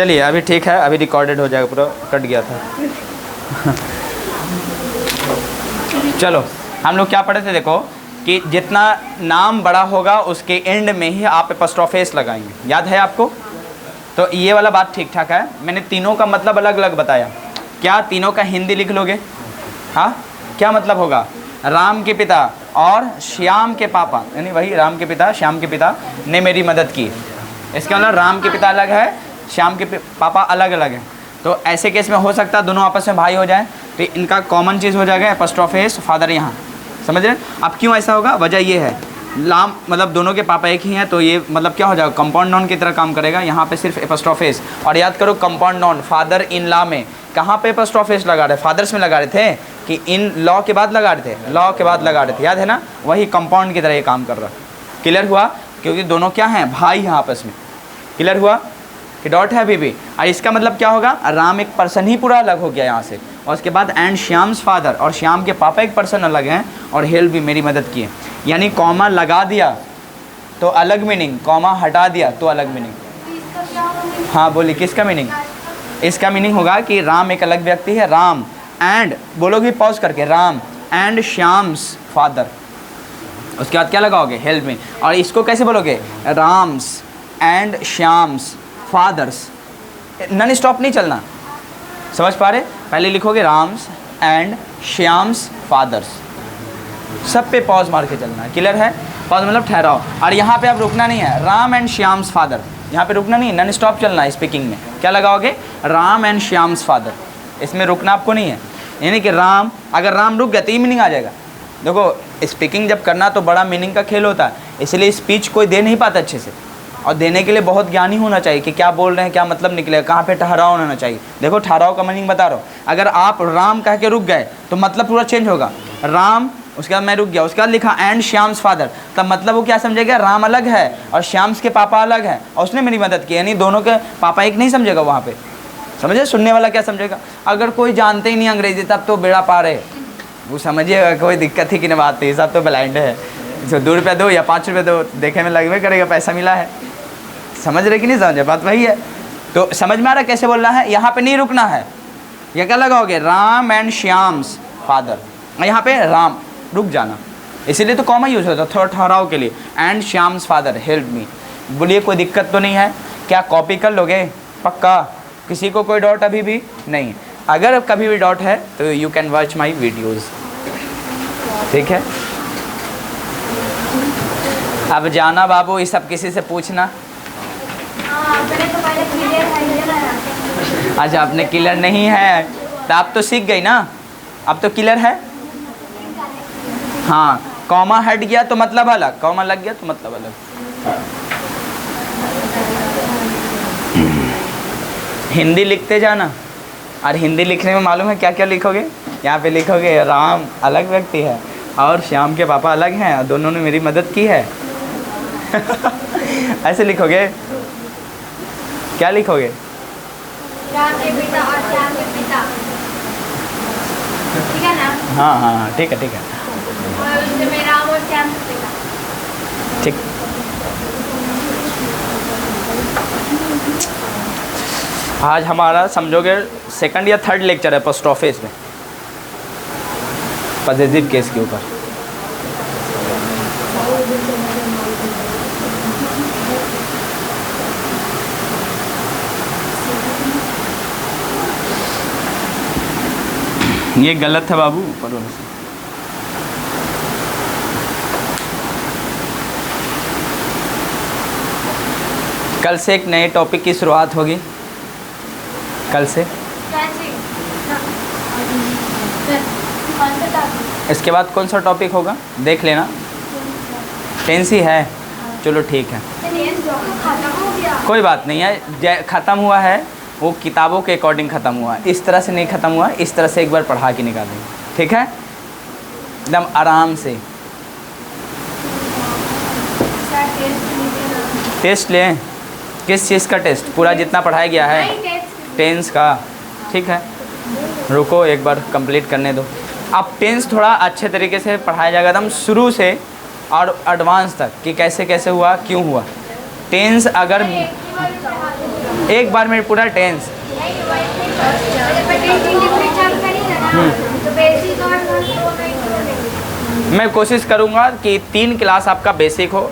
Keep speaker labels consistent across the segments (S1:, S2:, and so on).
S1: चलिए अभी ठीक है, अभी रिकॉर्डेड हो जाएगा, पूरा कट गया था। चलो हम लोग क्या पढ़े थे, देखो कि जितना नाम बड़ा होगा उसके एंड में ही आप एपोस्ट्रोफेस लगाएंगे, याद है आपको? तो ये वाला बात ठीक ठाक है। मैंने तीनों का मतलब अलग अलग बताया, क्या तीनों का हिंदी लिख लोगे? हाँ, क्या मतलब होगा? राम के पिता और श्याम के पापा, यानी वही राम के पिता श्याम के पिता ने मेरी मदद की। इसका मतलब राम के पिता अलग है, श्याम के पापा अलग अलग हैं। तो ऐसे केस में हो सकता है दोनों आपस में भाई हो जाए, तो इनका कॉमन चीज़ हो जाएगा एपोस्ट्रोफेस फादर यहाँ, समझ रहे? अब क्यों ऐसा होगा? वजह ये है, लाम मतलब दोनों के पापा एक ही हैं, तो ये मतलब क्या हो जाएगा, कंपाउंड नॉन की तरह काम करेगा। यहाँ पे सिर्फ एपोस्ट्रोफेस। और याद करो compound non father in law में कहाँ पे एपोस्ट्रोफेस लगा रहे? फादर्स में लगा रहे थे कि इन लॉ के बाद लगा रहे थे, लॉ के बाद लगा रहे थे, याद है ना? वही कंपाउंड की तरह ये काम कर रहा है। क्लियर हुआ? क्योंकि दोनों क्या हैं, भाई हैं आपस में। क्लियर हुआ कि डॉट है अभी भी? और इसका मतलब क्या होगा, राम एक पर्सन ही पूरा अलग हो गया यहाँ से, और उसके बाद एंड श्याम्स फादर, और श्याम के पापा एक पर्सन अलग हैं, और हेल्प भी मेरी मदद की है। यानी कॉमा लगा दिया तो अलग मीनिंग, कॉमा हटा दिया तो अलग मीनिंग। हाँ बोलिए, किसका मीनिंग? इसका मीनिंग होगा कि राम एक अलग व्यक्ति है, राम एंड, बोलोगे पॉज करके, राम एंड श्याम्स फादर। उसके बाद क्या लगाओगे? Help me. और इसको कैसे बोलोगे? Ram's and Shyam's fathers. Non stop नहीं चलना, समझ पा रहे? पहले लिखोगे राम्स एंड श्याम्स फादर्स, सब पे पॉज मार के चलना है। क्लियर है? पॉज मतलब ठहराओ। और यहाँ पे अब रुकना नहीं है, राम एंड श्याम्स फादर, यहाँ पे रुकना नहीं, नॉन स्टॉप चलना है स्पीकिंग में। क्या लगाओगे? राम एंड श्याम्स फादर, इसमें रुकना आपको नहीं है। यानी कि राम, अगर राम रुक गया तो ये मीनिंग आ जाएगा। देखो स्पीकिंग जब करना तो बड़ा मीनिंग का खेल होता है, इसलिए स्पीच कोई दे नहीं पाता अच्छे से, और देने के लिए बहुत ज्ञानी होना चाहिए कि क्या बोल रहे हैं, क्या मतलब निकलेगा, कहाँ पे ठहराव होना चाहिए। देखो ठहराव का मीनिंग बता रहा हूँ, अगर आप राम कह के रुक गए तो मतलब पूरा चेंज होगा। राम, उसके बाद मैं रुक गया, उसके बाद लिखा एंड श्याम्स फादर, तब मतलब वो क्या समझेगा, राम अलग है और श्याम्स के पापा अलग है और उसने मेरी मदद की, यानी दोनों के पापा एक नहीं समझेगा वहाँ पे। समझे? सुनने वाला क्या समझेगा? अगर कोई जानते ही नहीं अंग्रेजी तब तो बेड़ा पार है, वो समझिएगा कोई दिक्कत ही की ना बात है, सब तो ब्लाइंड है। जो 2 रुपये दो या 5 रुपये दो, देखे में लगवे करेगा पैसा मिला है। समझ रहे कि नहीं समझे? बात वही है। तो समझ में आ रहा कैसे बोलना है? यहाँ पे नहीं रुकना है, ये क्या लगाओगे? राम एंड श्याम्स फादर, यहाँ पे राम, रुक जाना, इसीलिए तो कॉमा यूज होता है थोड़ा ठहराव के लिए। And Shyam's father help me. बोलिए कोई दिक्कत तो नहीं है? क्या कॉपी कर लोगे? पक्का? किसी को कोई डाउट अभी भी नहीं? अगर कभी भी डाउट है तो you can watch my videos, ठीक है? अब जाना बाबू, ये सब किसी से पूछना। अच्छा आपने क्लियर नहीं है तो आप तो सीख गई ना, अब तो क्लियर है। हाँ, कॉमा हट गया तो मतलब अलग, कॉमा लग गया तो मतलब अलग। हिंदी लिखते जाना, और हिंदी लिखने में मालूम है क्या क्या लिखोगे? यहाँ पे लिखोगे राम अलग व्यक्ति है और श्याम के पापा अलग हैं और दोनों ने मेरी मदद की है। ऐसे लिखोगे। क्या लिखोगे?
S2: राम के पिता और श्याम के पिता, ठीक है ना?
S1: हाँ हाँ हाँ, ठीक है ठीक है,
S2: और उसमें राम और श्याम के पिता,
S1: ठीक। आज हमारा समझोगे 2nd या 3rd लेक्चर है एपोस्ट्रोफेस में, पॉजिटिव केस के ऊपर। ये गलत है बाबू, ऊपर वाले से। कल से एक नए टॉपिक की शुरुआत होगी, कल से। इसके बाद कौन सा टॉपिक होगा देख लेना। टेंस ही है, चलो ठीक है, कोई बात नहीं है। ख़त्म हुआ है वो किताबों के अकॉर्डिंग ख़त्म हुआ, इस तरह से नहीं ख़त्म हुआ, इस तरह से एक बार पढ़ा के निकालेंगे, ठीक है? एकदम आराम से। टेस्ट लें? किस चीज़ का टेस्ट? पूरा जितना पढ़ाया गया है टेंस का, ठीक है? रुको एक बार कंप्लीट करने दो। अब टेंस थोड़ा अच्छे तरीके से पढ़ाया जाएगा एकदम शुरू से और एडवांस तक कि कैसे कैसे हुआ, क्यों हुआ। टेंस अगर एक बार में पूरा टेंस।
S2: नहीं वैसे तो प्रेजेंट इंडेफिनिट चालू करेंगे ना तो बेसिक और नॉन।
S1: मैं कोशिश करूँगा कि 3 क्लास आपका बेसिक हो,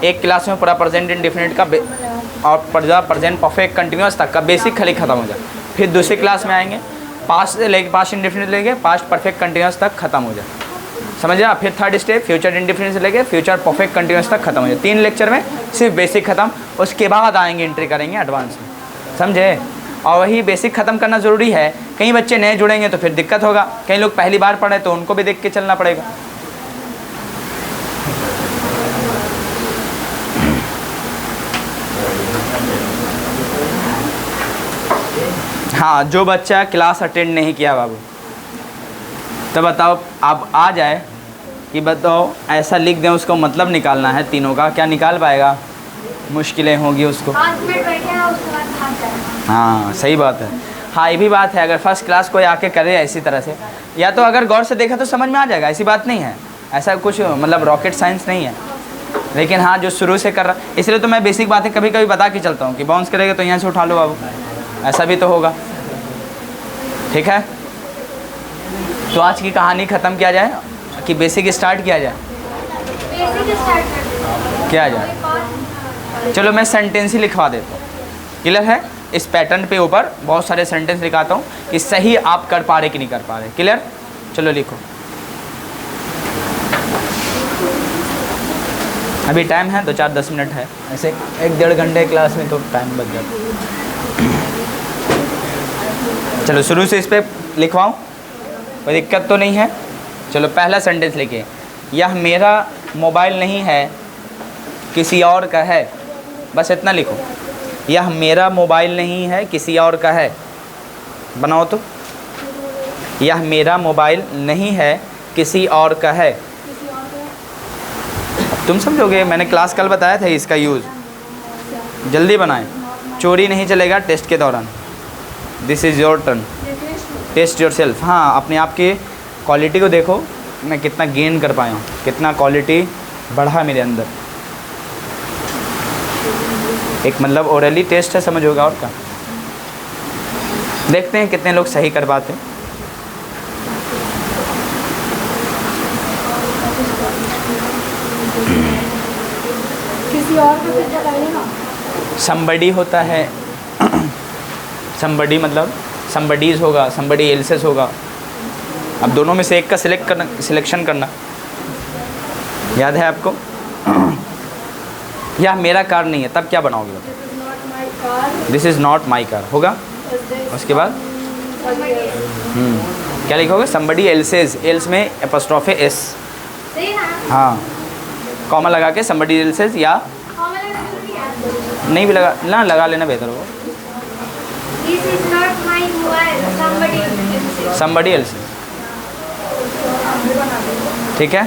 S1: एक क्लास में पूरा प्रेजेंट इंडेफिनिट का और प्रेजेंट परफेक्ट कंटिन्यूस तक का बेसिक खाली ख़त्म हो जाए। फिर दूसरी क्लास में आएंगे पास्ट से लेके पास्ट इंडेफिनिट लेके पास्ट परफेक्ट कंटिन्यूस तक ख़त्म हो जाए, समझिए। फिर थर्ड स्टेप फ्यूचर इंडेफिनिट से लेके फ्यूचर परफेक्ट कंटिन्यूस तक खत्म हो जाए। 3 लेक्चर में सिर्फ बेसिक खत्म, उसके बाद आएंगे एंट्री करेंगे एडवांस में, समझे। और वही बेसिक ख़त्म करना ज़रूरी है। कई बच्चे नए जुड़ेंगे तो फिर दिक्कत होगा, कई लोग पहली बार पढ़े तो उनको भी देख के चलना पड़ेगा। हाँ, जो बच्चा क्लास अटेंड नहीं किया बाबू, तो बताओ आप आ जाए कि बताओ ऐसा लिख दें, उसको मतलब निकालना है तीनों का, क्या निकाल पाएगा? मुश्किलें होंगी उसको।
S2: 5 मिनट बैठेगा उसके बाद भाग जाएगा।
S1: हाँ सही बात है। हाँ ये भी बात है, अगर फर्स्ट क्लास कोई आके करे ऐसी तरह से, या तो अगर गौर से देखा तो समझ में आ जाएगा, ऐसी बात नहीं है। ऐसा कुछ मतलब रॉकेट साइंस नहीं है। लेकिन हाँ जो शुरू से कर रहा, इसलिए तो मैं बेसिक बातें कभी कभी बता के चलता हूँ कि बाउंस करेगा तो यहाँ से उठा लो बाबू, ऐसा भी तो होगा। ठीक है, तो आज की कहानी ख़त्म किया जाए कि बेसिक स्टार्ट किया जाए?
S2: बेसिक स्टार्ट कर
S1: किया जाए। चलो मैं सेंटेंस ही लिखवा देता हूँ, क्लियर है। इस पैटर्न पे ऊपर बहुत सारे सेंटेंस लिखाता हूँ कि सही आप कर पा रहे कि नहीं कर पा रहे, क्लियर। चलो लिखो, अभी टाइम है 2-4-10 मिनट है, ऐसे 1-1.5 घंटे क्लास में तो टाइम बच जाता। चलो शुरू से इस पर लिखवाऊँ, कोई दिक्कत तो नहीं है। चलो पहला सेंटेंस लिखिए, यह मेरा मोबाइल नहीं है किसी और का है। बस इतना लिखो, यह मेरा मोबाइल नहीं है किसी और का है। बनाओ तो, यह मेरा मोबाइल नहीं है किसी और का है। तुम समझोगे, मैंने क्लास कल बताया था इसका यूज़। जल्दी बनाएं, चोरी नहीं चलेगा टेस्ट के दौरान। This is your turn, test yourself. हाँ, अपने आप की क्वालिटी को देखो, मैं कितना गेन कर पाया हूँ, कितना क्वालिटी बढ़ा मेरे अंदर। एक मतलब ओरली टेस्ट है, समझ होगा। और क्या, देखते हैं कितने लोग सही कर पाते हैं।
S2: किसी और को फिर लगाएगा।
S1: somebody होता है somebody मतलब somebody's होगा, somebody else's होगा। अब दोनों में से एक का सिलेक्शन करना। याद है आपको? यह मेरा कार नहीं है, तब क्या बनाओगे? This is not my car होगा। उसके बाद क्या लिखोगे? somebody else's, एल्स में एपोस्ट्रोफ है एस। हाँ, कॉमा लगा के somebody else's, या नहीं भी लगा ना, लगा लेना बेहतर होगा।
S2: This is not my mobile, somebody else's.
S1: somebody else, ठीक है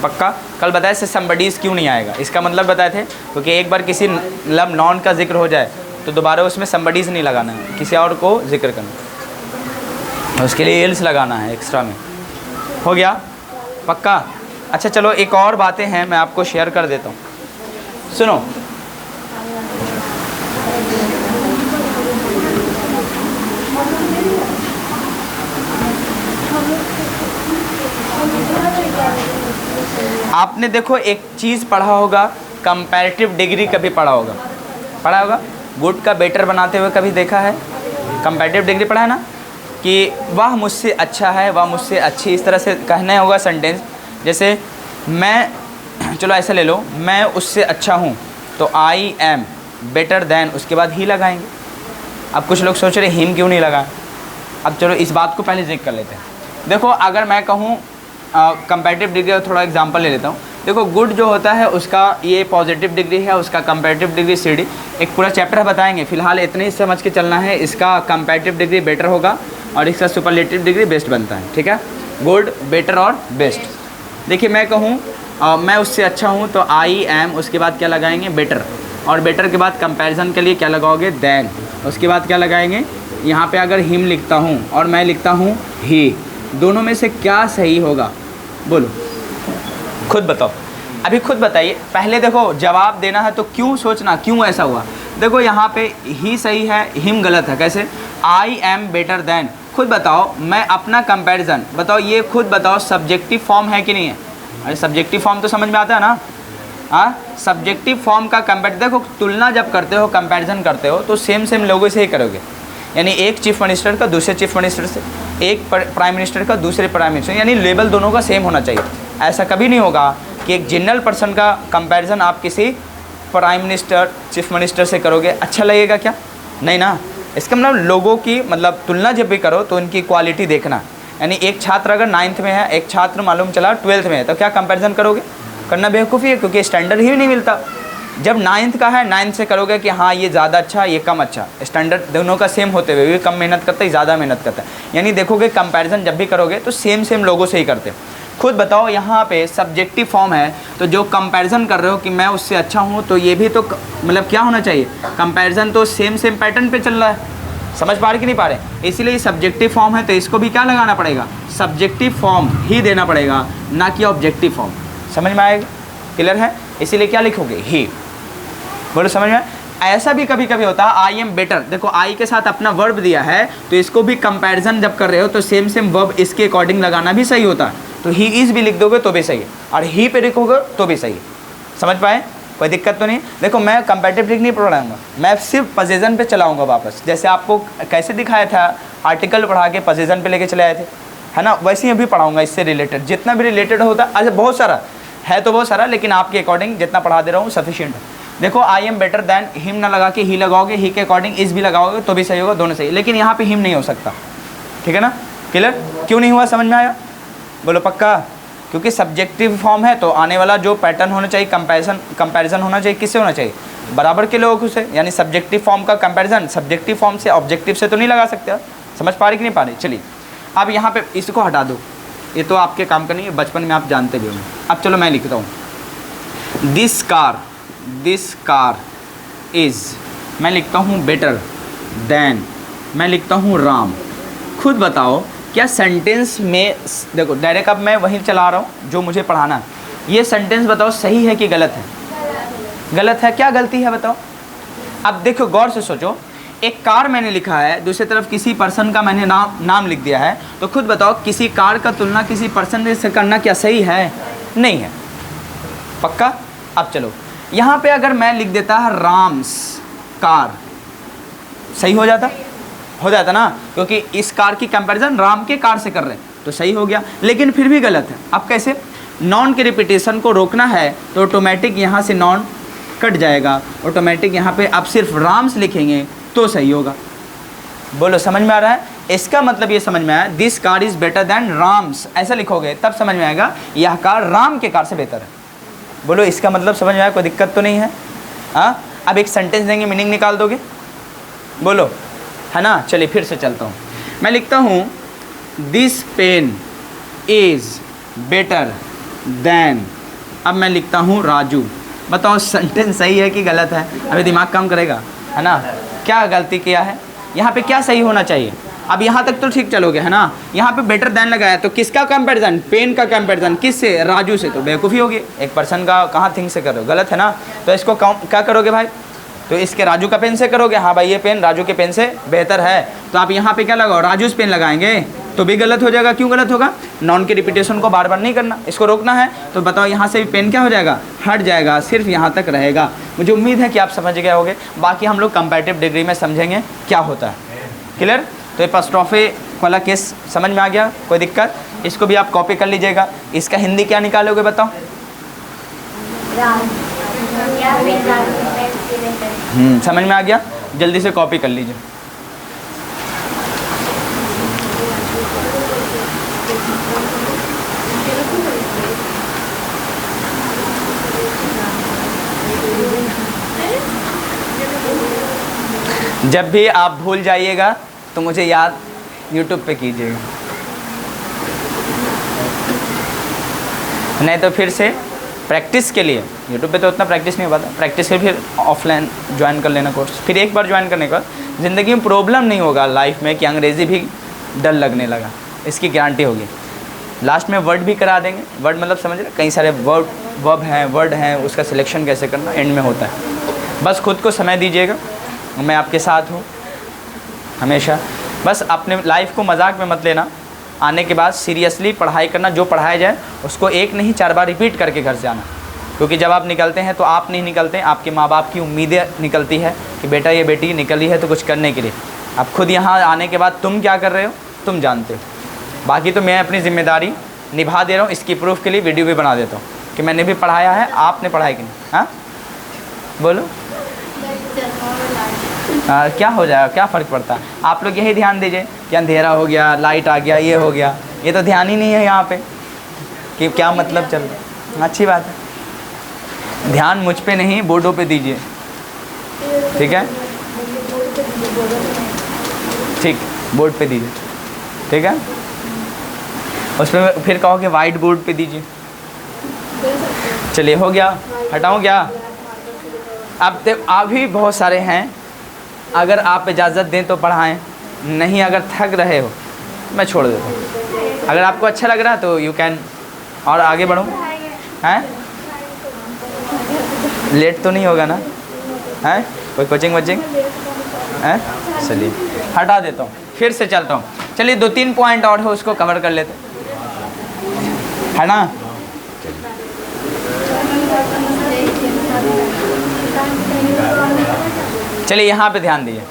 S1: पक्का। कल बताया से somebody's क्यों नहीं आएगा, इसका मतलब बताए थे, क्योंकि एक बार किसी मतलब नॉन का जिक्र हो जाए तो दोबारा उसमें somebody's नहीं लगाना है, किसी और को जिक्र करना, उसके लिए else लगाना है एक्स्ट्रा में। हो गया पक्का। अच्छा चलो, एक और बातें हैं मैं आपको शेयर कर देता हूँ, सुनो। आपने देखो एक चीज़ पढ़ा होगा, कंपैरेटिव डिग्री कभी पढ़ा होगा। गुड का बेटर बनाते हुए कभी देखा है? कंपैरेटिव डिग्री पढ़ा है ना, कि वह मुझसे अच्छा है, वह मुझसे अच्छी, इस तरह से कहना होगा सेंटेंस। जैसे मैं, चलो ऐसा ले लो, मैं उससे अच्छा हूँ, तो आई एम बेटर देन, उसके बाद ही लगाएंगे। अब कुछ लोग सोच रहे हिम क्यों नहीं लगाएं। अब चलो इस बात को पहले चेक कर लेते हैं। देखो अगर मैं कहूँ कंपैरेटिव डिग्री का थोड़ा एग्जांपल ले लेता हूँ। देखो गुड जो होता है उसका ये पॉजिटिव डिग्री है, उसका कंपैरेटिव डिग्री सीडी, एक पूरा चैप्टर बताएंगे। फिलहाल इतने ही समझ के चलना है, इसका कंपैरेटिव डिग्री बेटर होगा और इसका सुपरलेटिव डिग्री बेस्ट बनता है, ठीक है। गुड, बेटर और बेस्ट। देखिए मैं कहूँ मैं उससे अच्छा हूँ, तो आई एम, उसके बाद क्या लगाएंगे? बेटर, और बेटर के बाद कंपैरिजन के लिए क्या लगाओगे? देन, उसके बाद क्या लगाएंगे? यहाँ पे अगर हिम लिखता हूँ और मैं लिखता हूँ ही, दोनों में से क्या सही होगा? बोलो, खुद बताओ, अभी खुद बताइए। पहले देखो जवाब देना है तो क्यों सोचना क्यों ऐसा हुआ, देखो यहाँ पे ही सही है, हिम गलत है। कैसे? I am better than. खुद बताओ, मैं अपना कंपैरिजन बताओ, ये खुद बताओ सब्जेक्टिव फॉर्म है कि नहीं है? अरे सब्जेक्टिव फॉर्म तो समझ में आता है ना। हाँ, सब्जेक्टिव फॉर्म का कंपेयर, देखो तुलना जब करते हो, कंपैरिजन करते हो तो सेम लोगों से ही करोगे। यानी एक चीफ मिनिस्टर का दूसरे चीफ मिनिस्टर से, एक प्राइम मिनिस्टर का दूसरे प्राइम मिनिस्टर, यानी लेवल दोनों का सेम होना चाहिए। ऐसा कभी नहीं होगा कि एक जनरल पर्सन का कंपैरिजन आप किसी प्राइम मिनिस्टर, चीफ मिनिस्टर से करोगे, अच्छा लगेगा क्या? नहीं ना। इसका मतलब लोगों की मतलब तुलना जब भी करो तो उनकी क्वालिटी देखना। यानी एक छात्र अगर 9th में है, एक छात्र मालूम चला 12th में है, तो क्या कंपैरिजन करोगे? करना बेवकूफ़ी है, क्योंकि स्टैंडर्ड ही नहीं मिलता। जब 9th का है, 9th से करोगे कि हाँ ये ज़्यादा अच्छा, ये कम अच्छा। स्टैंडर्ड दोनों का सेम होते हुए भी कम मेहनत करता है, ज़्यादा मेहनत करता है। यानी देखोगे कंपैरिजन जब भी करोगे तो सेम लोगों से ही करते। खुद बताओ, यहाँ पे सब्जेक्टिव फॉर्म है, तो जो कंपैरिजन कर रहे हो कि मैं उससे अच्छा हूँ, तो ये भी तो मतलब क्या होना चाहिए? कंपैरिजन तो सेम पैटर्न पे चल रहा है। समझ पा रहे कि नहीं पा रहे? इसीलिए ये सब्जेक्टिव फॉर्म है, तो इसको भी क्या लगाना पड़ेगा? सब्जेक्टिव फॉर्म ही देना पड़ेगा, ना कि ऑब्जेक्टिव फॉर्म। समझ में आएगा? क्लियर है? इसीलिए क्या लिखोगे? ही। बोलो समझ में? ऐसा भी कभी कभी होता है, आई एम बेटर। देखो आई के साथ अपना वर्ब दिया है, तो इसको भी कंपैरिजन जब कर रहे हो तो सेम वर्ब इसके अकॉर्डिंग लगाना भी सही होता है। तो ही इज़ भी लिख दोगे तो भी सही है, और ही पे लिखोगे तो भी सही है। समझ पाए? कोई दिक्कत तो नहीं? देखो मैं कंपैरेटिव ट्रिक नहीं पढ़ाऊंगा, मैं सिर्फ पोजीशन पे चलाऊंगा वापस। जैसे आपको कैसे दिखाया था, आर्टिकल पढ़ा के पोजीशन पे लेके चले आए थे, है ना? वैसे ही अभी पढ़ाऊंगा इससे रिलेटेड, जितना भी रिलेटेड होता है। अच्छा बहुत सारा है तो बहुत सारा, लेकिन आपके अकॉर्डिंग जितना पढ़ा दे रहा हूँ सफिशिएंट है। देखो I am better than, him ना लगा के ही लगाओगे, ही के अकॉर्डिंग इस भी लगाओगे तो भी सही होगा, दोनों सही। लेकिन यहाँ पे हिम नहीं हो सकता, ठीक है ना? क्लियर? क्यों नहीं हुआ? समझ में आया? बोलो पक्का? क्योंकि सब्जेक्टिव फॉर्म है, तो आने वाला जो पैटर्न होना चाहिए, कंपैरिजन होना चाहिए, किससे होना चाहिए? बराबर के लोगों से। यानी सब्जेक्टिव फॉर्म का कंपैरिजन सब्जेक्टिव फॉर्म से, ऑब्जेक्टिव से तो नहीं लगा सकते। समझ पा रहे कि नहीं पा रहे? चलिए अब यहाँ पे इसको हटा दो, ये तो आपके काम का नहीं है, बचपन में आप जानते भी होंगे। अब चलो मैं लिखता हूँ, दिस कार इज़, मैं लिखता हूँ बेटर देन, मैं लिखता हूँ राम। खुद बताओ क्या सेंटेंस में, देखो डायरेक्ट अब मैं वहीं चला रहा हूँ जो मुझे पढ़ाना है। ये सेंटेंस बताओ सही है कि गलत है? गलत है। क्या गलती है बताओ? अब देखो गौर से सोचो, एक कार मैंने लिखा है, दूसरी तरफ किसी पर्सन का मैंने नाम लिख दिया है, तो खुद बताओ किसी कार का तुलना किसी पर्सन से करना क्या सही है? नहीं है। पक्का? अब चलो यहाँ पे अगर मैं लिख देता है राम्स कार, सही हो जाता? हो जाता ना, क्योंकि इस कार की कंपैरिजन राम के कार से कर रहे हैं, तो सही हो गया। लेकिन फिर भी गलत है। अब कैसे? नॉन के रिपीटेशन को रोकना है तो ऑटोमेटिक यहाँ से नॉन कट जाएगा, ऑटोमेटिक यहाँ पे अब सिर्फ राम्स लिखेंगे तो सही होगा। बोलो समझ में आ रहा है? इसका मतलब ये समझ में आया, this car is better then Ram's, ऐसा लिखोगे तब समझ में आएगा यह कार राम के कार से बेहतर है। बोलो इसका मतलब समझ में आया? कोई दिक्कत तो नहीं है? हाँ, अब एक सेंटेंस देंगे, मीनिंग निकाल दोगे? बोलो, है ना? चलिए फिर से चलता हूँ, मैं लिखता हूँ this pen is better than, अब मैं लिखता हूँ राजू। बताओ सेंटेंस सही है कि गलत है? अभी दिमाग काम करेगा, है ना? क्या गलती किया है यहाँ पे? क्या सही होना चाहिए? अब यहाँ तक तो ठीक चलोगे, है ना? यहाँ पे बेटर दैन लगाया, तो किसका कंपैरिजन? पेन का कंपैरिजन किससे? राजू से। तो बेवकूफ़ी होगी, एक पर्सन का कहाँ थिंक से करो, गलत है ना? तो इसको क्या करोगे भाई? तो इसके राजू का पेन से करोगे, हाँ भाई ये पेन राजू के पेन से बेहतर है, तो आप यहाँ पे क्या लगाओ? राजूस पेन लगाएंगे, तो भी गलत हो जाएगा। क्यों गलत होगा? नॉन के रिपीटेशन को बार बार नहीं करना, इसको रोकना है। तो बताओ यहाँ से भी पेन क्या हो जाएगा? हट जाएगा, सिर्फ यहाँ तक रहेगा। मुझे उम्मीद है कि आप समझ गए होंगे, बाकी हम लोग कंपैरेटिव डिग्री में समझेंगे क्या होता है। क्लियर? तो ये एपॉस्ट्रोफी वाला केस समझ में आ गया? कोई दिक्कत? इसको भी आप कॉपी कर लीजिएगा। इसका हिंदी क्या निकालोगे बताओ? समझ में आ गया? जल्दी से कॉपी कर लीजिए। जब भी आप भूल जाइएगा तो मुझे याद YouTube पे कीजिएगा, नहीं तो फिर से प्रैक्टिस के लिए YouTube पे तो उतना प्रैक्टिस नहीं होता, प्रैक्टिस के फिर ऑफलाइन ज्वाइन कर लेना कोर्स। फिर एक बार ज्वाइन करने के बाद ज़िंदगी में प्रॉब्लम नहीं होगा लाइफ में कि अंग्रेज़ी भी डर लगने लगा, इसकी गारंटी होगी। लास्ट में वर्ड भी करा देंगे। वर्ड मतलब समझ रहे, कई सारे वर्ड हैं, उसका सिलेक्शन कैसे करना एंड में होता है। बस खुद को समय दीजिएगा, मैं आपके साथ हूँ हमेशा। बस अपने लाइफ को मजाक में मत लेना, आने के बाद सीरियसली पढ़ाई करना, जो पढ़ाया जाए उसको एक नहीं 4 बार रिपीट करके घर से आना, क्योंकि जब आप निकलते हैं तो आप नहीं निकलते, आपके माँ बाप की उम्मीदें निकलती है कि बेटा ये बेटी निकली है तो कुछ करने के लिए। अब खुद यहाँ आने के बाद तुम क्या कर रहे हो तुम जानते हो। बाकी तो मैं अपनी ज़िम्मेदारी निभा दे रहा हूँ, इसकी प्रूफ के लिए वीडियो भी बना देता हूँ कि मैंने भी पढ़ाया है, आपने पढ़ाई कि नहीं। हाँ बोलो क्या हो जाएगा, क्या फ़र्क पड़ता है। आप लोग यही ध्यान दीजिए कि अंधेरा हो गया, लाइट आ गया, ये हो गया, ये तो ध्यान ही नहीं है यहाँ पे कि क्या मतलब चल रहा है। अच्छी बात है, ध्यान मुझ पे नहीं बोर्डों पे दीजिए, ठीक है, ठीक, बोर्ड पे दीजिए, ठीक है। उसमें फिर कहोगे वाइट बोर्ड पे दीजिए। चलिए हो गया, हटाऊँ क्या। अब तो अभी बहुत सारे हैं, अगर आप इजाज़त दें तो पढ़ाएं, नहीं अगर थक रहे हो मैं छोड़ देता हूँ। अगर आपको अच्छा लग रहा है तो यू कैन, और आगे बढ़ो। हैं लेट तो नहीं होगा ना, हैं कोई कोचिंग वोचिंग हैं। चलिए हटा देता हूँ, फिर से चलता हूँ। चलिए 2-3 पॉइंट और है उसको कवर कर लेते है ना। चलिए यहाँ पे ध्यान दीजिए,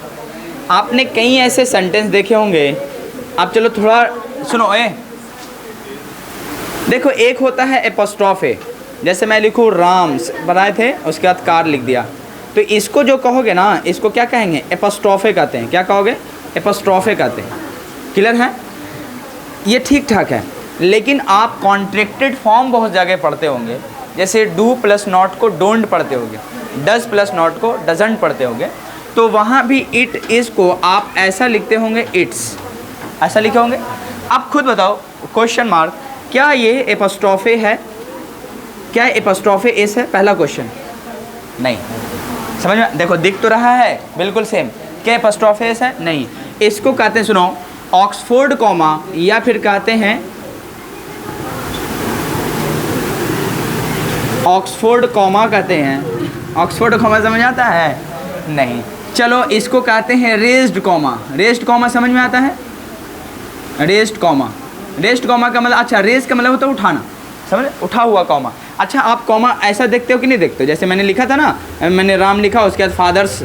S1: आपने कई ऐसे सेंटेंस देखे होंगे। आप चलो थोड़ा सुनो, देखो एक होता है एपोस्ट्रोफे, जैसे मैं लिखूँ राम बनाए थे उसके बाद कार लिख दिया, तो इसको जो कहोगे ना इसको क्या कहेंगे, एपोस्ट्रोफे कहते हैं। क्या कहोगे, एपोस्ट्रोफे कहते हैं। क्लियर है, ये ठीक ठाक है। लेकिन आप कॉन्ट्रैक्टेड फॉर्म बहुत जगह पढ़ते होंगे, जैसे डू प्लस नॉट को डोंट पढ़ते होंगे, डज प्लस नॉट को डजंट पढ़ते होंगे, तो वहाँ भी इट इज़ को आप ऐसा लिखते होंगे, इट्स ऐसा लिखे होंगे। आप खुद बताओ, क्वेश्चन मार्क, क्या ये एपोस्ट्रोफे है, क्या एपोस्ट्रोफे इस है, पहला क्वेश्चन। नहीं, समझ में, देखो दिख तो रहा है बिल्कुल सेम। क्या एपोस्ट्रोफे इस है, नहीं। इसको कहते हैं, सुनो, ऑक्सफोर्ड कॉमा, या फिर कहते हैं ऑक्सफोर्ड कॉमा कहते हैं। ऑक्सफोर्ड कॉमा समझ आता है, नहीं। चलो इसको कहते हैं रेज्ड कॉमा। रेज्ड कॉमा समझ में आता है, रेज्ड कॉमा। रेज्ड कॉमा का मतलब, अच्छा रेज का मतलब होता है उठाना, समझ, उठा हुआ कॉमा। अच्छा आप कॉमा ऐसा देखते हो कि नहीं देखते हो, जैसे मैंने लिखा था ना, मैंने राम लिखा, उसके बाद फादर्स,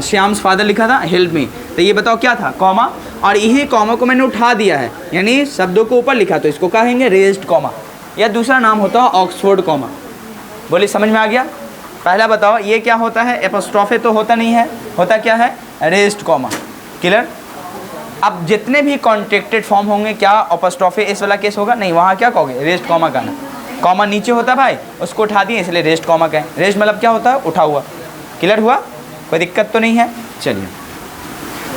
S1: श्याम्स फादर लिखा था, हेल्प मी, तो ये बताओ क्या था, कॉमा। और यही कॉमा को मैंने उठा दिया है, यानी शब्दों को ऊपर लिखा, तो इसको कहेंगे रेज्ड कॉमा, या दूसरा नाम होता है ऑक्सफोर्ड कॉमा। बोलिए समझ में आ गया। पहला बताओ ये क्या होता है, एपोस्ट्रोफे तो होता नहीं है, होता क्या है, रेज्ड कॉमा। क्लियर। अब जितने भी कॉन्ट्रैक्टेड फॉर्म होंगे, क्या एपोस्ट्रोफे इस वाला केस होगा, नहीं, वहाँ क्या कहोगे, रेज्ड कॉमा कहना। कॉमा नीचे होता है भाई, उसको उठा दिए इसलिए रेज्ड कॉमा कहें। रेज्ड मतलब क्या होता है, उठा हुआ। क्लियर हुआ, कोई दिक्कत तो नहीं है। चलिए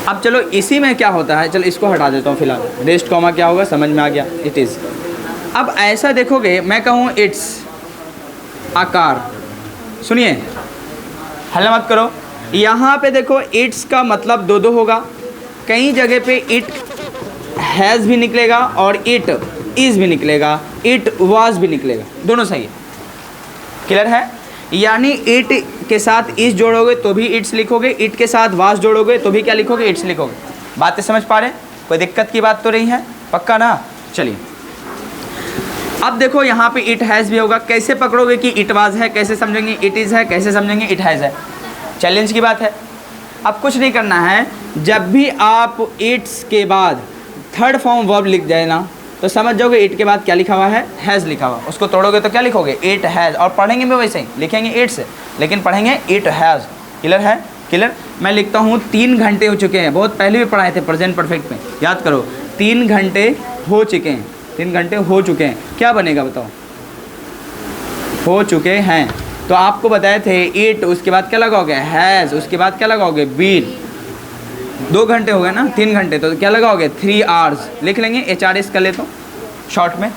S1: अब चलो इसी में क्या होता है, चलो इसको हटा देता हूँ फिलहाल। रेज्ड कॉमा क्या होगा समझ में आ गया, इट इज़। अब ऐसा देखोगे, मैं कहूँ इट्स आकार, सुनिए हल्ला मत करो। यहाँ पे देखो इट्स का मतलब दो होगा, कई जगह पे इट हैज़ भी निकलेगा और इट इज़ भी निकलेगा, इट वाज भी निकलेगा, दोनों सही है। क्लियर है, यानी इट के साथ इस जोड़ोगे तो भी इट्स लिखोगे, इट के साथ वाज जोड़ोगे तो भी क्या लिखोगे, इट्स लिखोगे। बातें समझ पा रहे हैं, कोई दिक्कत की बात तो नहीं है, पक्का ना। चलिए अब देखो यहाँ पे इट हैज़ भी होगा, कैसे पकड़ोगे कि इट वाज है, कैसे समझेंगे इट इज़ है, कैसे समझेंगे इट हैज़ है। चैलेंज की बात है। अब कुछ नहीं करना है, जब भी आप इट्स के बाद थर्ड फॉर्म वर्ब लिख जाए ना, तो समझ जाओगे इट के बाद क्या लिखा हुआ है, हैज़ लिखा हुआ। उसको तोड़ोगे तो क्या लिखोगे, इट हैज़। और पढ़ेंगे भी वैसे ही, लिखेंगे इट्स लेकिन पढ़ेंगे इट हैज़। क्लियर है, क्लियर। मैं लिखता हूँ 3 घंटे हो चुके हैं, बहुत पहले भी पढ़ाए थे प्रेजेंट परफेक्ट में, याद करो। 3 घंटे हो चुके हैं, 3 घंटे हो चुके हैं, क्या बनेगा बताओ, हो चुके हैं। तो आपको बताए थे इट, उसके बाद क्या लगाओगे, हैज़, उसके बाद क्या लगाओगे, बीन। 2 घंटे हो गए ना, 3 घंटे, तो क्या लगाओगे, 3 आवर्स लिख लेंगे। HRS कर ले तो शॉर्ट में।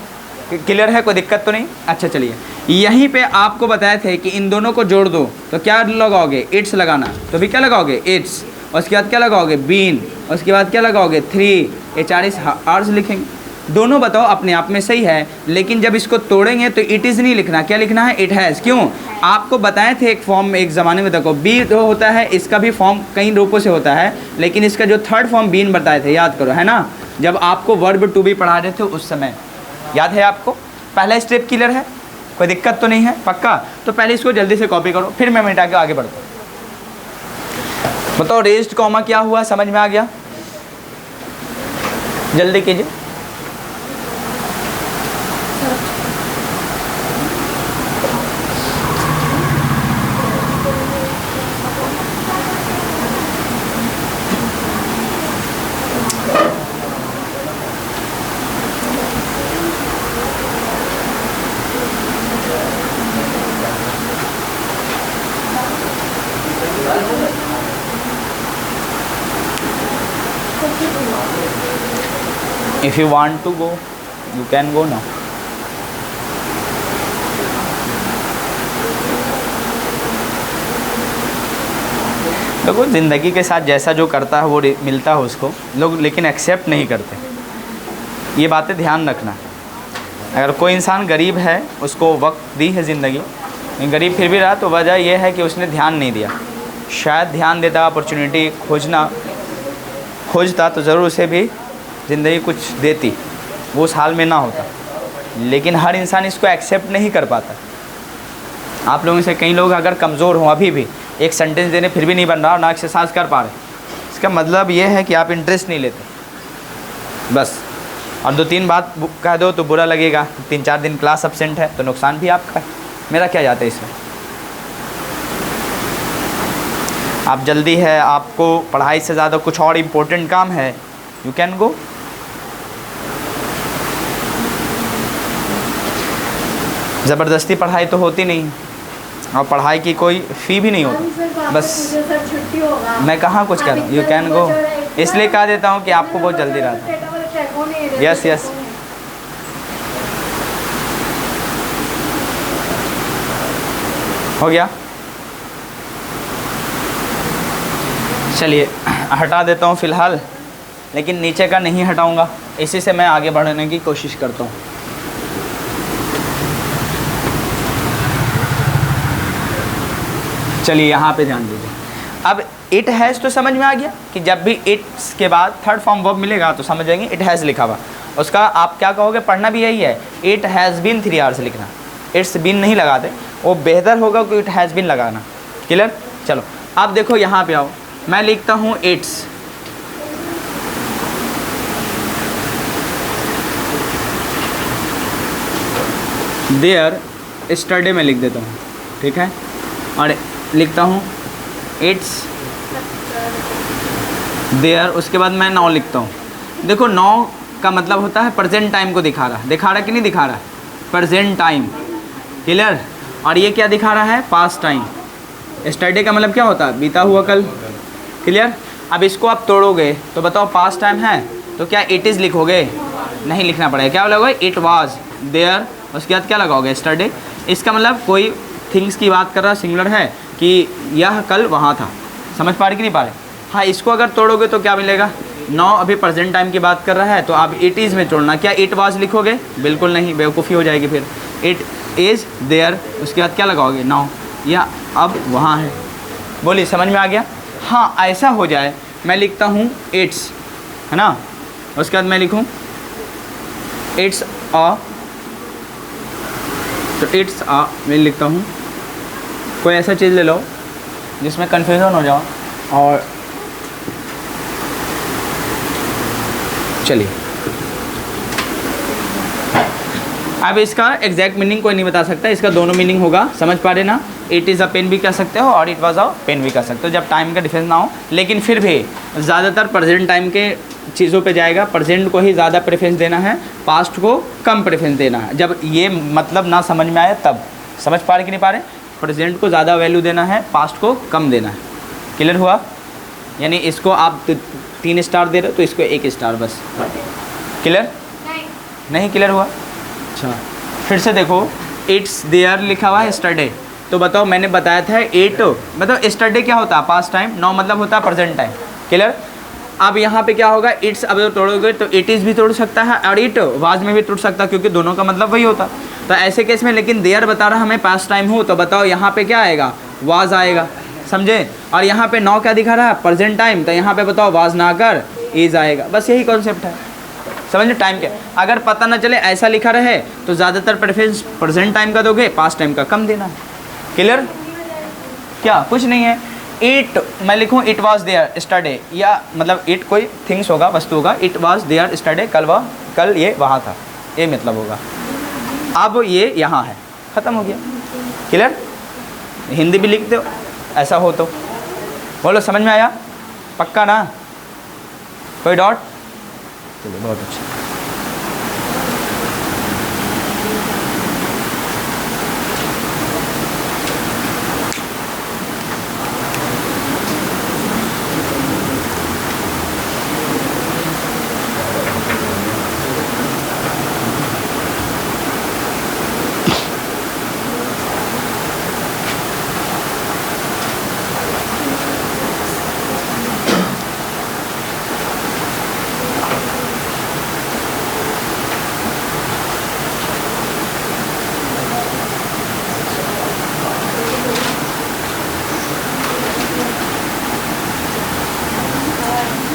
S1: क्लियर है, कोई दिक्कत तो नहीं। अच्छा चलिए, यहीं पे आपको बताए थे कि इन दोनों को जोड़ दो तो क्या लगाओगे, इट्स लगाना, तो भी क्या लगाओगे, इट्स। उसके बाद क्या लगाओगे, बीन। उसके बाद क्या लगाओगे, 3 HRS आवर्स लिखेंगे। दोनों बताओ अपने आप में सही है, लेकिन जब इसको तोड़ेंगे तो इट इज़ नहीं लिखना, क्या लिखना है? It has. क्यों? आपको बताए थे एक फॉर्म में एक ज़माने में, देखो बी जो होता है इसका भी फॉर्म कई रूपों से होता है, लेकिन इसका जो थर्ड फॉर्म बीन बताए थे, याद करो, है ना, जब आपको वर्ब टू बी पढ़ा रहे थे उस समय, याद है आपको? पहला स्टेप क्लियर है, कोई दिक्कत तो नहीं है? पक्का? तो पहले इसको जल्दी से कॉपी करो, फिर मैं मिटा के आगे बढ़ता हूँ। बताओ रेज्ड कॉमा क्या हुआ, समझ में आ गया? जल्दी कीजिए। If you want to go, you can go now. देखो ज़िंदगी के साथ जैसा जो करता है वो मिलता है उसको, लोग लेकिन एक्सेप्ट नहीं करते। ये बातें ध्यान रखना। अगर कोई इंसान गरीब है, उसको वक्त दी है ज़िंदगी, लेकिन गरीब फिर भी रहा, तो वजह यह है कि उसने ध्यान नहीं दिया। शायद ध्यान देता, अपॉर्चुनिटी खोजता तो ज़रूर उसे भी ज़िंदगी कुछ देती, वो उस हाल में ना होता। लेकिन हर इंसान इसको एक्सेप्ट नहीं कर पाता। आप लोगों से कई लोग अगर कमज़ोर हों, अभी भी एक सेंटेंस देने फिर भी नहीं बन रहा और ना एक्सरसाइज कर पा रहे, इसका मतलब ये है कि आप इंटरेस्ट नहीं लेते बस। और 2-3 बात कह दो तो बुरा लगेगा, 3-4 दिन क्लास एब्सेंट है तो नुकसान भी आपका है, मेरा क्या जाता है इसमें। आप जल्दी है, आपको पढ़ाई से ज़्यादा कुछ और इम्पोर्टेंट काम है, यू कैन गो। ज़बरदस्ती पढ़ाई तो होती नहीं, और पढ़ाई की कोई फ़ी भी नहीं होती, बस मैं कहाँ कुछ कर रहा हूँ, यू कैन गो। इसलिए कह देता हूँ कि आपको बहुत जल्दी रहता है। यस यस, हो गया। चलिए हटा देता हूँ फ़िलहाल, लेकिन नीचे का नहीं हटाऊँगा, इसी से मैं आगे बढ़ने की कोशिश करता हूँ। चलिए यहाँ पे ध्यान दीजिए। अब इट हैज़ तो समझ में आ गया कि जब भी इट्स के बाद थर्ड फॉर्म वर्ब मिलेगा तो समझ जाएंगे इट हैज़ लिखा हुआ, उसका आप क्या कहोगे, पढ़ना भी यही है, इट हैज़ बीन 3 आवर्स लिखना, इट्स बीन नहीं लगाते, वो बेहतर होगा कि इट हैज़ बीन लगाना। क्लियर? चलो अब देखो यहाँ पे आओ, मैं लिखता हूँ इट्स, देयर स्टरडे में लिख देता हूँ, ठीक है, और लिखता हूँ इट्स देयर, उसके बाद मैं नाउ लिखता हूँ। देखो नाउ का मतलब होता है प्रेजेंट टाइम को दिखा रहा कि नहीं दिखा रहा है, प्रेजेंट टाइम। क्लियर? और ये क्या दिखा रहा है, पास्ट टाइम। स्टरडे का मतलब क्या होता है, बीता हुआ कल। क्लियर? अब इसको आप तोड़ोगे तो बताओ पास्ट टाइम है तो क्या इट इज़ लिखोगे, नहीं लिखना पड़ेगा, क्या लगोगे, इट वाज देयर, उसके बाद क्या लगाओगे, स्टरडे। इसका मतलब कोई थिंग्स की बात कर रहा, सिंगुलर है, कि यह कल वहाँ था। समझ पा रहे कि नहीं पा रहे? हाँ, इसको अगर तोड़ोगे तो क्या मिलेगा, नाउ अभी प्रेजेंट टाइम की बात कर रहा है तो आप इट इज़ में तोड़ना, क्या इट वाज लिखोगे, बिल्कुल नहीं, बेवकूफ़ी हो जाएगी। फिर इट इज़ देयर, उसके बाद क्या लगाओगे, नाउ, या अब वहाँ है। बोलिए समझ में आ गया? हाँ, ऐसा हो जाए, मैं लिखता हूँ इट्स, है ना, उसके बाद मैं लिखूँ इट्स अ, तो इट्स अ मैं लिखता हूँ, कोई ऐसा चीज़ ले लो जिसमें कन्फ्यूज़न हो जाओ। और चलिए अब इसका एग्जैक्ट मीनिंग कोई नहीं बता सकता, इसका दोनों मीनिंग होगा, समझ पा रहे ना। इट इज़ अ पेन भी कह सकते हो और इट वाज अ पेन भी कह सकते हो, जब टाइम का डिफरेंस ना हो। लेकिन फिर भी ज़्यादातर प्रेजेंट टाइम के चीज़ों पे जाएगा, प्रेजेंट को ही ज़्यादा प्रेफरेंस देना है, पास्ट को कम प्रेफरेंस देना है। जब ये मतलब ना समझ में आए तब, समझ पा रहे कि नहीं पा रहे, प्रेजेंट को ज़्यादा वैल्यू देना है, पास्ट को कम देना है। क्लियर हुआ? यानी इसको आप 3 स्टार दे रहे हो तो इसको 1 स्टार बस। क्लियर? नहीं क्लियर हुआ? अच्छा, फिर से देखो, इट्स देयर लिखा हुआ है स्टरडे, तो बताओ मैंने बताया था 8 मतलब स्टरडे क्या होता है, पास्ट टाइम, नाउ मतलब होता है प्रेजेंट टाइम। क्लियर? अब यहाँ पे क्या होगा, इट्स अब तोड़ोगे तो इट इज़ भी तोड़ सकता है और इट वाज में भी तोड़ सकता है, क्योंकि दोनों का मतलब वही होता। तो ऐसे केस में लेकिन देयर बता रहा हमें पास्ट टाइम हो, तो बताओ यहाँ पे क्या आएगा, वाज आएगा, समझे। और यहाँ पे नाउ क्या दिखा रहा है, प्रेजेंट टाइम, तो यहाँ पे बताओ वाज ना कर इज आएगा। बस यही कॉन्सेप्ट है, समझे टाइम के। अगर पता ना चले ऐसा लिखा रहे तो ज़्यादातर प्रेफरेंस प्रेजेंट टाइम का दोगे, पास्ट टाइम का कम देना है। क्लियर? क्या कुछ नहीं है। इट मैं लिखूँ इट वाज देयर स्टरडे, या मतलब इट कोई थिंग्स होगा, वस्तु होगा, इट वाज देयर स्टरडे, कल ये वहाँ था, ये मतलब होगा। अब ये यहाँ है, ख़त्म हो गया। क्लियर? हिंदी भी लिख दो ऐसा हो तो। बोलो समझ में आया? पक्का ना? कोई डाउट? चलिए बहुत अच्छा।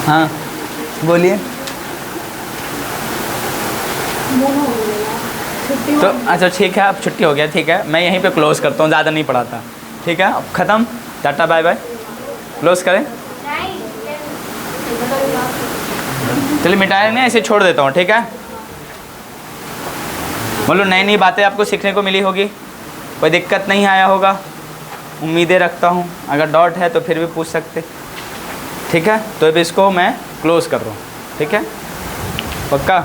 S1: हाँ बोलिए। तो अच्छा ठीक है, अब छुट्टी हो गया, ठीक है मैं यहीं पे क्लोज़ करता हूँ, ज़्यादा नहीं पढ़ाता, ठीक है अब ख़त्म, टाटा बाय बाय, क्लोज़ करें। चलिए मिटाया नहीं, ऐसे छोड़ देता हूँ, ठीक है। बोलो नई नई बातें आपको सीखने को मिली होगी, कोई दिक्कत नहीं आया होगा, उम्मीदें रखता हूँ। अगर डाउट है तो फिर भी पूछ सकते, ठीक है। तो अब इसको मैं क्लोज़ कर रहा हूँ, ठीक है पक्का।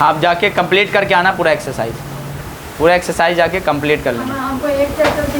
S1: आप जाके कंप्लीट करके आना पूरा एक्सरसाइज जाके कंप्लीट कर लेना।